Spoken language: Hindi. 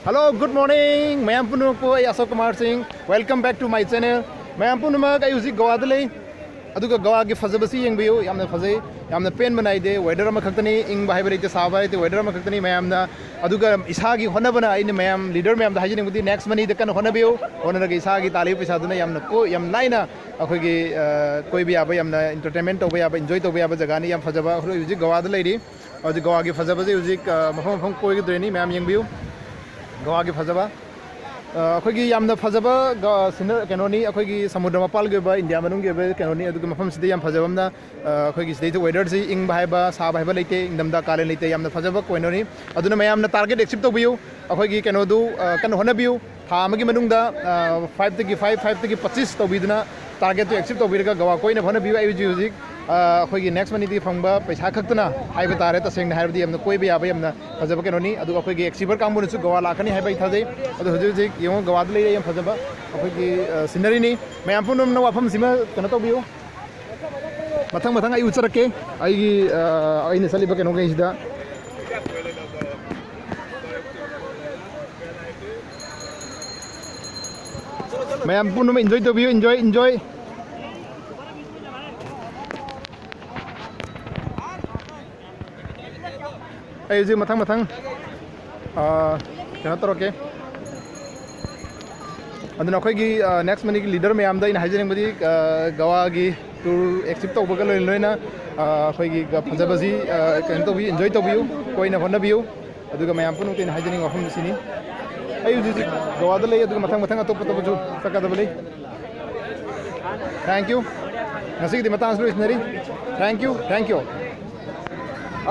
हेलो गुड मॉर्निंग मैम पुनमक को Ashok Kumar Singh welcome back to my channel ma'am पुनमक आई हुजी गोवा लै गोवा की फजबसी येंबियो यामना फजै यामना पेन बनाइदे वेदर अमा खक्तनी इंग हाइब लेते साबा लेते वेदर अमा खक्तनी मैमना अदुगा इसागी होनबना आइने मैम लीडर मैम दा hygiene Budi next money the कन होनबियो होनरगे इसागी ताली पैसा दुना यामना को याम लाइना अखोगी कोई भी आबा यामना एंटरटेनमेंट तोबा याबा एंजॉय तोबा याबा जगानी याम फजबा हुजी गोवा द लैदी और गोवा की फजबसे हुजी मफम मफम कोई द्रेनी मैम येंबियो गोवा की फजबा अखोगी यामना फजबा कैनोनी अखोगी समुद्र मपाल के इंडिया मनुंग के कैनोनी अदुग मफम सिदे याम फजबमना अखोगी सिदे तो वेदर से इंग बायबा सा बायबा लेते इंगदमदा काले लेते यामना फजबा कोइनोनी अदुना मयामना टारगेट एक्सिप तोबियो अखोगी कैनोदु कन होनबियो था अमगी मनुंगदा 5 तकी 5 तकी 25 तोबिदना टारगेट तो एक्सिप तोबिरगा गोवा कोइना होनबियो आयुजी हुजिक अखोगी नेक्स्ट मनी दी फंगबा पैसा खक्तना हाइबा तारे तसेंगना हाइबदी यामना कोई भी आबा यामना फजबा कैनोनी अदुग अखोगी एक्सिबर कांबुनसु गोवा लाखनी हाइबा इथाजे अदु हुजिक यंग गोवा द लेरे याम फजबा अखोगी सिनरी नि मैम पुनमना वाफम सिमा कनो तोबियो मथंग मथंग आई उचरके आईगी आइने सलिबा कैनो गइसिदा मैम पुनम एंजॉय तोबियो एंजॉय आई जी मथंग मथंग क्या तौरके अदुना अखोगी नेक्स्ट मनी की लीडर मैम इन हाइजिंग बदी गोवा की टूर एक्सिप तौबगा लोइना अखोगी फजबजी कैन तौबी एंजॉय तौबियो कोइना होनबियो अदुगा मैम पुनम हाइजिंग वफम सिनी आई हुजी गोवा द लै अदुगा मथंग मथंग अतोप तोबजु सकदब लै thank you ngasi di matang slu isnari thank you